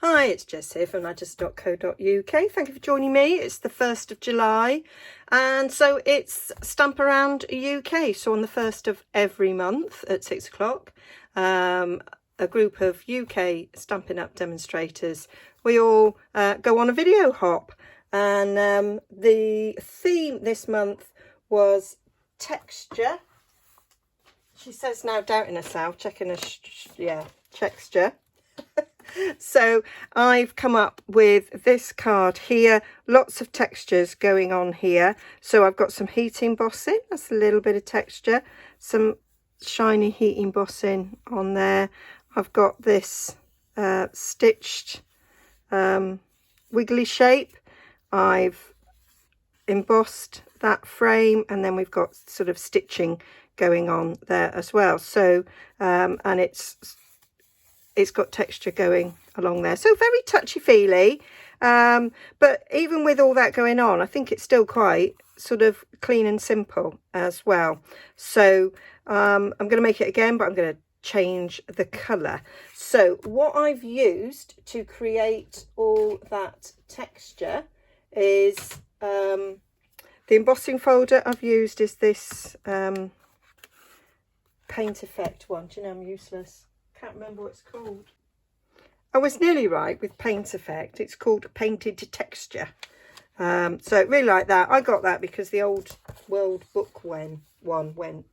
Hi, it's Jess here from Nigezza.co.uk. Thank you for joining me. It's the 1st of July and so it's Stamp Around UK. So on the 1st of every month at 6 o'clock, a group of UK Stampin' Up demonstrators, we all go on a video hop, and the theme this month was texture. She says now doubting herself, checking her, texture. So I've come up with this card here, lots of textures going on here. So I've got some heat embossing, that's a little bit of texture, some shiny heat embossing on there. I've got this stitched wiggly shape. I've embossed that frame, and then we've got sort of stitching going on there as well. So and it's got texture going along there, so very touchy-feely, but even with all that going on, I think it's still quite sort of clean and simple as well. So I'm going to make it again, but I'm going to change the colour. So what I've used to create all that texture is the embossing folder I've used is this paint effect one. Do you know I'm useless? Can't remember what it's called. I was nearly right with paint effect. It's called painted texture. So really like that. I got that because the old World Book one went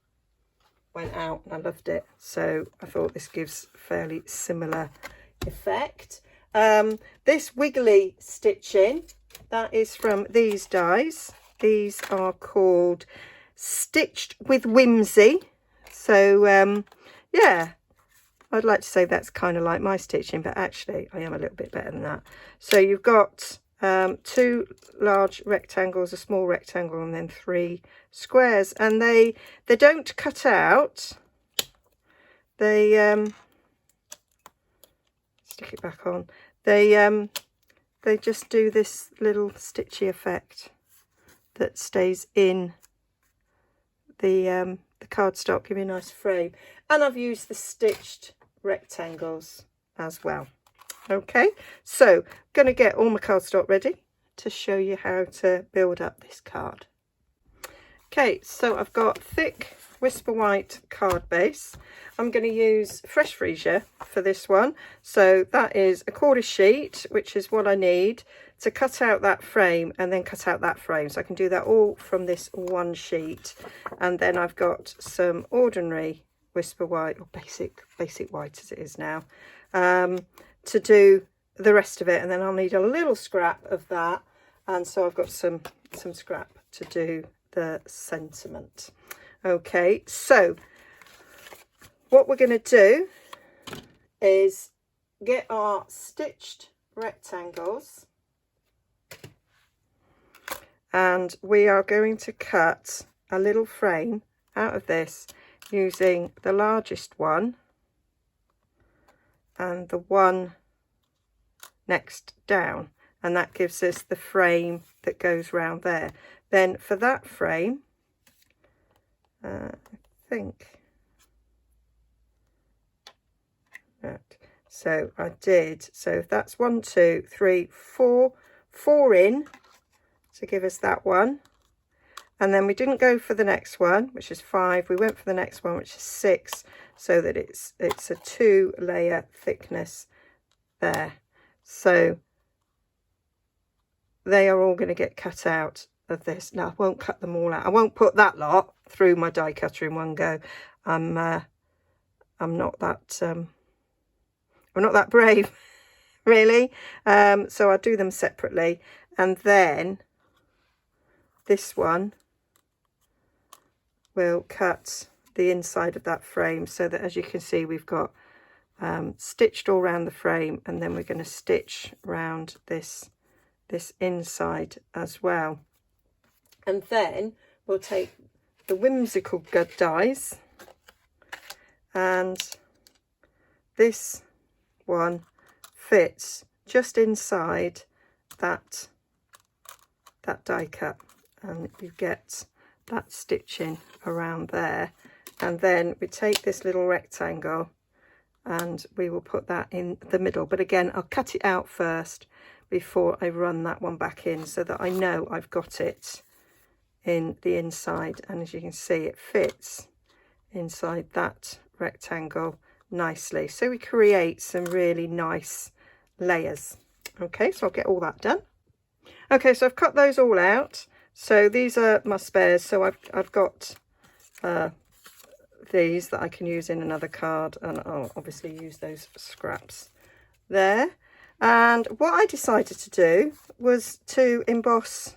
out and I loved it. So I thought this gives fairly similar effect. This wiggly stitching, that is from these dies. These are called Stitched with Whimsy. So yeah, I'd like to say that's kind of like my stitching, but actually I am a little bit better than that. So you've got 2 large rectangles, a small rectangle, and then 3 squares, and they don't cut out. They stick it back on. They just do this little stitchy effect that stays in the cardstock, give me a nice frame. And I've used the stitched rectangles as well. Okay, so going to get all my cardstock ready to show you how to build up this card. Okay, so I've got thick Whisper White card base. I'm going to use fresh freesia for this one. So that is a 1/4 sheet, which is what I need to cut out that frame and then cut out that frame. So I can do that all from this one sheet. And then I've got some ordinary Whisper White, or basic white as it is now, to do the rest of it. And then I'll need a little scrap of that. And so I've got some scrap to do the sentiment. Okay, so what we're going to do is get our stitched rectangles, and we are going to cut a little frame out of this using the largest one and the one next down, and that gives us the frame that goes round there. Then for that frame, I think that, so I did, so that's 1 2 3 4 in to give us that one, and then we didn't go for the next one, which is 5. We went for the next one, which is 6, so that it's a 2-layer thickness there. So they are all going to get cut out of this. Now I won't cut them all out. I won't put that lot through my die cutter in one go. I'm not that brave, really. So I'll do them separately, and then this one will cut the inside of that frame, so that, as you can see, we've got stitched all around the frame, and then we're going to stitch round this inside as well. And then we'll take the whimsical dies, and this one fits just inside that die cut, and you get that stitching around there. And then we take this little rectangle and we will put that in the middle. But again, I'll cut it out first before I run that one back in, so that I know I've got it in the inside. And as you can see, it fits inside that rectangle nicely, so we create some really nice layers. Okay, so I'll get all that done. Okay, so I've cut those all out. So these are my spares. So I've got these that I can use in another card, and I'll obviously use those scraps there. And what I decided to do was to emboss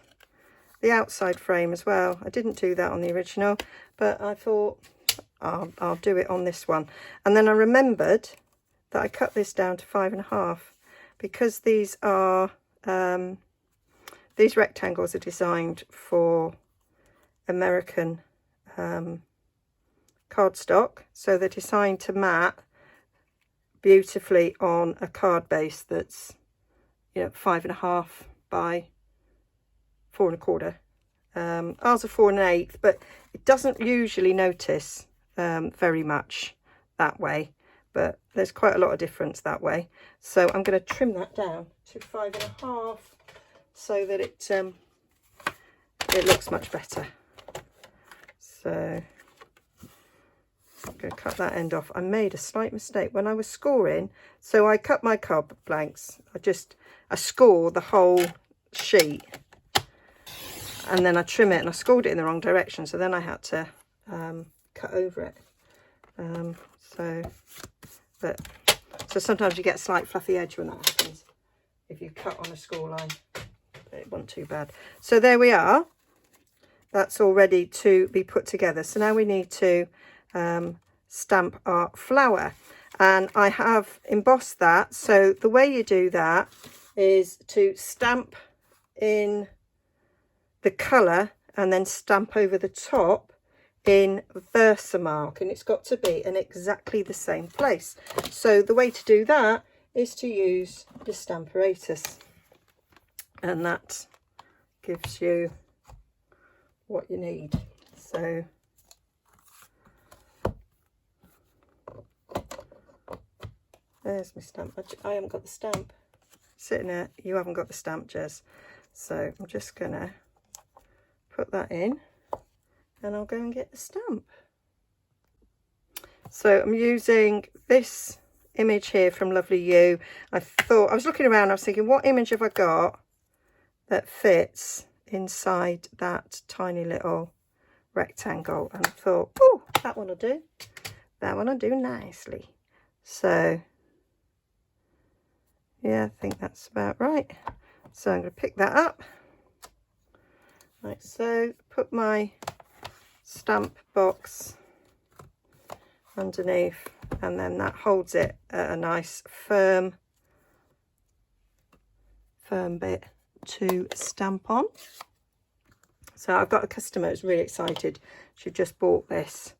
the outside frame as well. I didn't do that on the original, but I thought I'll do it on this one. And then I remembered that I cut this down to 5.5, because these are these rectangles are designed for American cardstock, so they're designed to mat beautifully on a card base that's, you know, 5.5 by 4.25. Ours are 4 1/8, but it doesn't usually notice very much that way, but there's quite a lot of difference that way. So I'm going to trim that down to 5.5 so that it looks much better. So I'm going to cut that end off. I made a slight mistake when I was scoring. So I cut my card blanks. I score the whole sheet, and then I trim it, and I scored it in the wrong direction. So then I had to cut over it. So sometimes you get a slight fluffy edge when that happens. If you cut on a score line, it wasn't too bad. So there we are. That's all ready to be put together. So now we need to stamp our flower, and I have embossed that. So the way you do that is to stamp in the colour and then stamp over the top in Versamark, and it's got to be in exactly the same place. So the way to do that is to use the Stamparatus, and that gives you what you need. So there's my stamp. I haven't got the stamp sitting there. You haven't got the stamp, Jez. So I'm just gonna put that in, and I'll go and get the stamp. So I'm using this image here from Lovely You. I was looking around, I was thinking, what image have I got that fits inside that tiny little rectangle? And I thought, oh, that one will do. That one will do nicely. So yeah, I think that's about right. So I'm going to pick that up. Like so, put my stamp box underneath, and then that holds it at a nice firm bit to stamp on. So I've got a customer who's really excited. She just bought this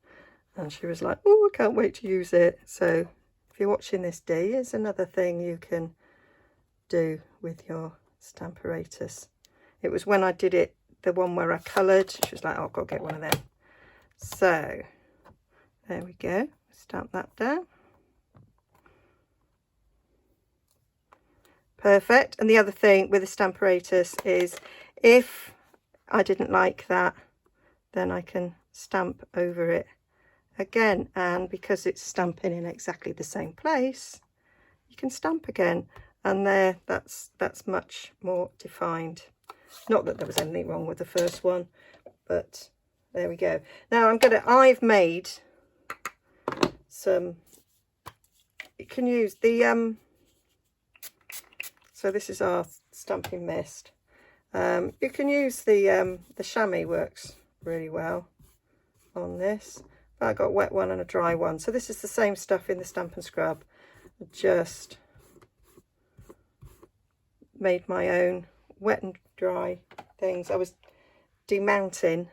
and she was like, oh, I can't wait to use it. So if you're watching this, Dee, is another thing you can do with your Stamparatus. It was when I did it, the one where I coloured, she was like, oh, I've got to get one of them. So there we go, stamp that down. Perfect. And the other thing with the Stamparatus is, if I didn't like that, then I can stamp over it again, and because it's stamping in exactly the same place, you can stamp again, and there, that's much more defined. Not that there was anything wrong with the first one, but there we go. Now I've made some, you can use the so this is our stamping mist. You can use the chamois, works really well on this. But I got a wet one and a dry one. So this is the same stuff in the Stamp and Scrub. I just made my own wet and dry things. I was demounting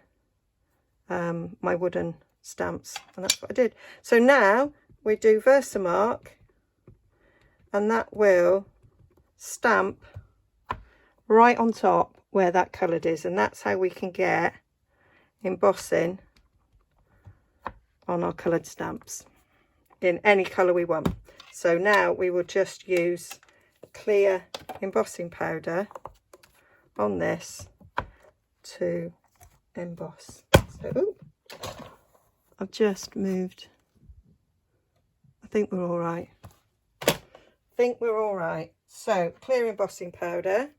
my wooden stamps, and that's what I did. So now we do Versamark, and that will stamp right on top where that coloured is, and that's how we can get embossing on our coloured stamps in any colour we want. So now we will just use clear embossing powder on this to emboss. So, ooh, I've just moved. I think we're all right. So clear embossing powder.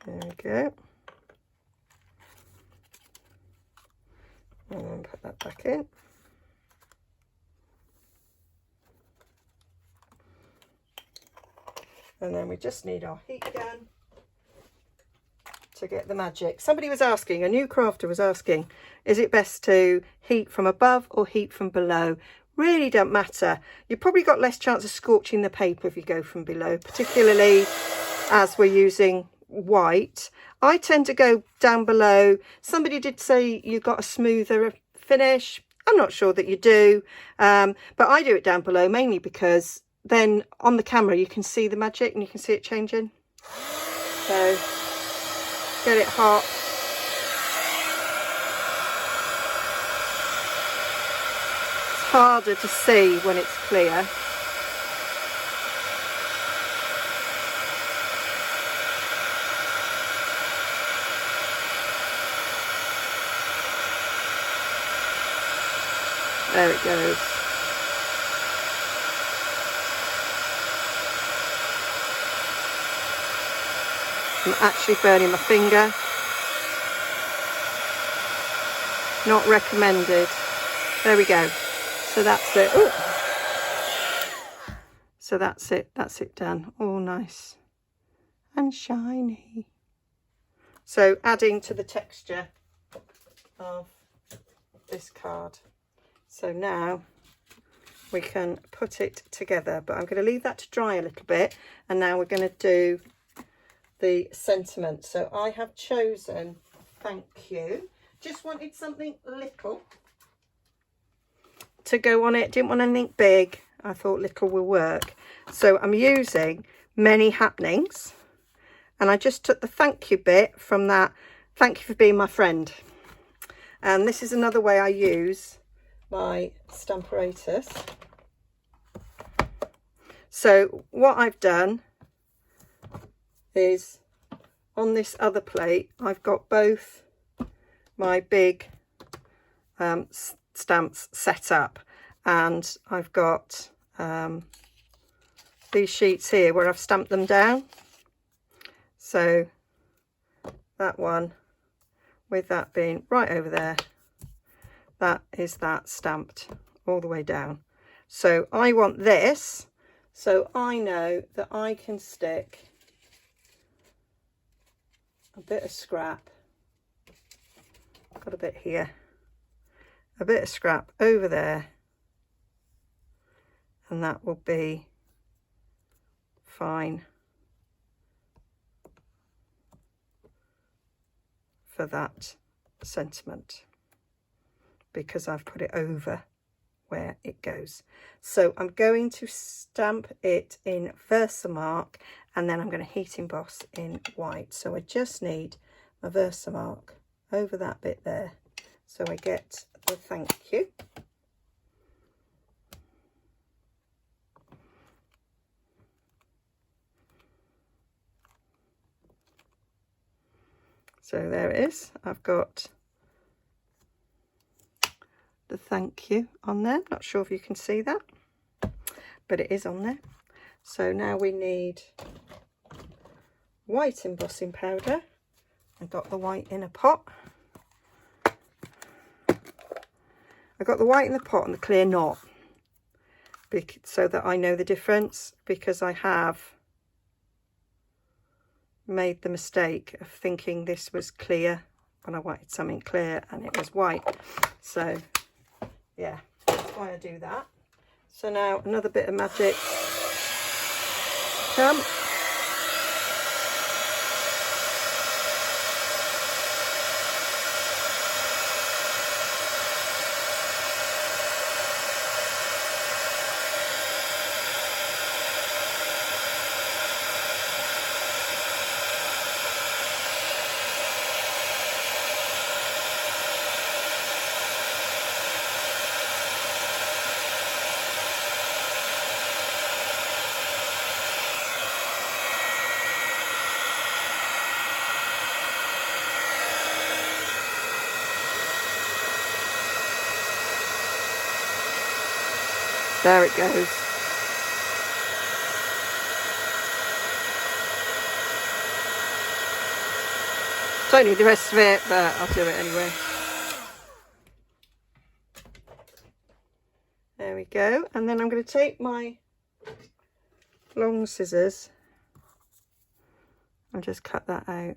There we go. And then put that back in. And then we just need our heat gun to get the magic. Somebody was asking, a new crafter was asking, is it best to heat from above or heat from below? Really don't matter. You've probably got less chance of scorching the paper if you go from below, particularly as we're using white. I tend to go down below. Somebody did say you got a smoother finish. I'm not sure that you do, but I do it down below mainly because then on the camera you can see the magic and you can see it changing. So get it hot. It's harder to see when it's clear. There it goes. I'm actually burning my finger. Not recommended. There we go. So that's it. Ooh. So that's it. That's it done. All nice and shiny. So adding to the texture of this card. So now we can put it together, but I'm going to leave that to dry a little bit. And now we're going to do the sentiment. So I have chosen thank you. Just wanted something little to go on it. Didn't want anything big. I thought little will work. So I'm using many happenings. And I just took the thank you bit from that. Thank you for being my friend. And this is another way I use my Stamparatus. So what I've done is on this other plate I've got both my big stamps set up, and I've got these sheets here where I've stamped them down. So that one, with that being right over there, that is that stamped all the way down. So I want this, so I know that I can stick a bit of scrap, got a bit here, a bit of scrap over there, and that will be fine for that sentiment, because I've put it over where it goes. So I'm going to stamp it in Versamark, and then I'm going to heat emboss in white. So I just need my Versamark over that bit there, so I get the thank you. So there it is. I've got the thank you on there. Not sure if you can see that, but it is on there. So now we need white embossing powder. I've got the white in a pot. I've got the white in the pot and the clear not, so that I know the difference, because I have made the mistake of thinking this was clear when I wanted something clear and it was white. So yeah, that's why I do that. So now another bit of magic. Come. There it goes. Don't need the rest of it, but I'll do it anyway. There we go. And then I'm going to take my long scissors and just cut that out.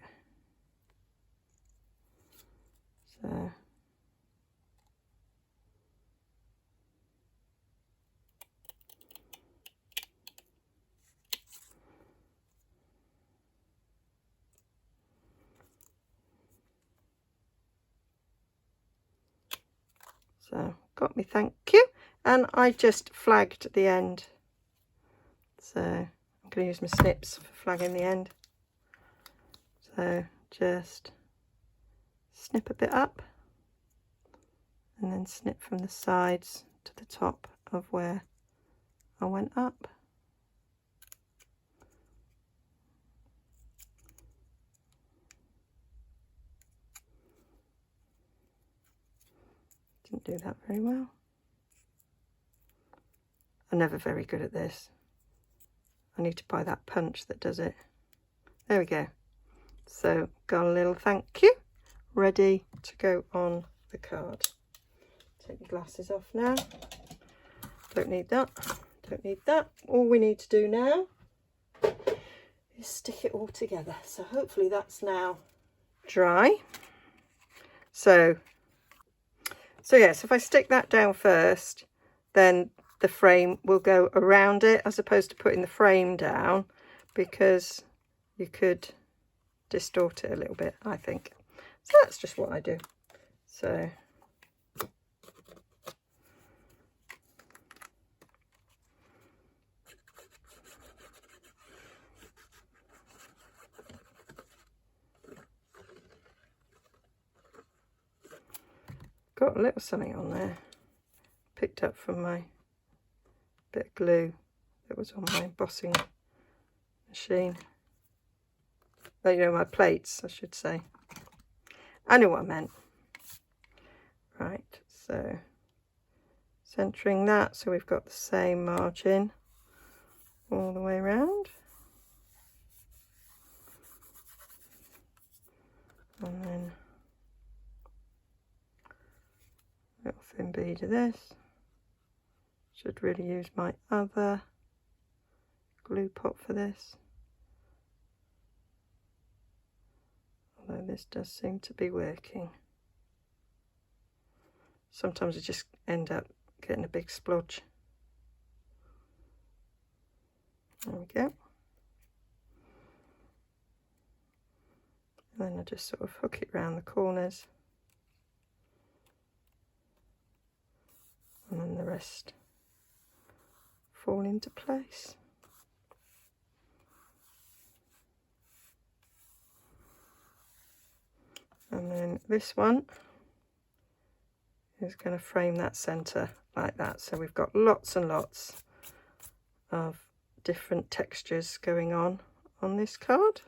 So got me thank you, and I just flagged the end, so I'm going to use my snips for flagging the end. So just snip a bit up and then snip from the sides to the top of where I went up. Didn't do that very well. I'm never very good at this. I need to buy that punch that does it. There we go. So got a little thank you ready to go on the card. Take the glasses off now. Don't need that. Don't need that. All we need to do now is stick it all together. So hopefully that's now dry. So yes, if I stick that down first, then the frame will go around it as opposed to putting the frame down, because you could distort it a little bit, I think. So that's just what I do. So got a little something on there, picked up from my bit of glue that was on my embossing machine. Oh, you know, my plates, I should say. I know what I meant. Right, so centering that so we've got the same margin all the way around. And then a little thin bead of this. Should really use my other glue pot for this. Although this does seem to be working. Sometimes I just end up getting a big splodge. There we go. And then I just sort of hook it round the corners. And then the rest fall into place. And then this one is going to frame that centre like that. So we've got lots and lots of different textures going on this card,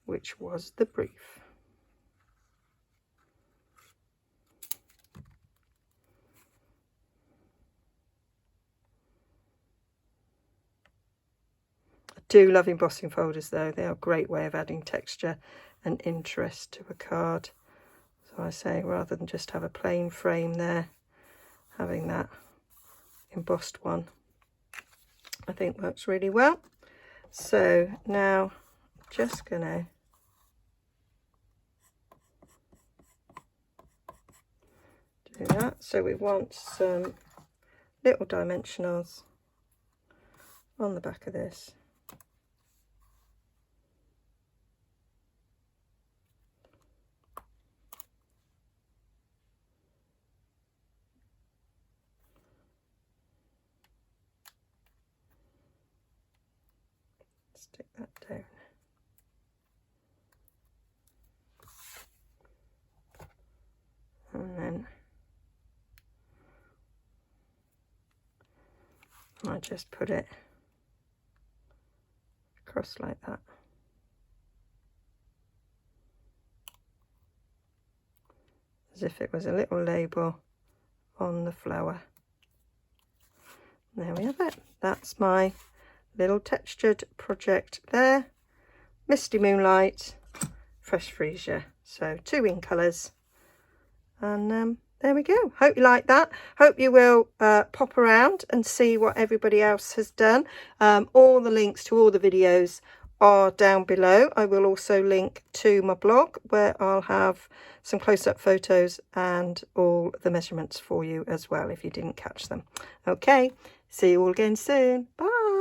which was the brief. I do love embossing folders though. They are a great way of adding texture and interest to a card. So I say, rather than just have a plain frame there, having that embossed one I think works really well. So now I'm just gonna do that. So we want some little dimensionals on the back of this. Stick that down. And then I just put it across like that. As if it was a little label on the flower. There we have it. That's my little textured project there. Misty Moonlight, Fresh Freesia. So 2 in colours. And there we go. Hope you like that. Hope you will pop around and see what everybody else has done. All the links to all the videos are down below. I will also link to my blog where I'll have some close-up photos and all the measurements for you as well if you didn't catch them. Okay, see you all again soon. Bye.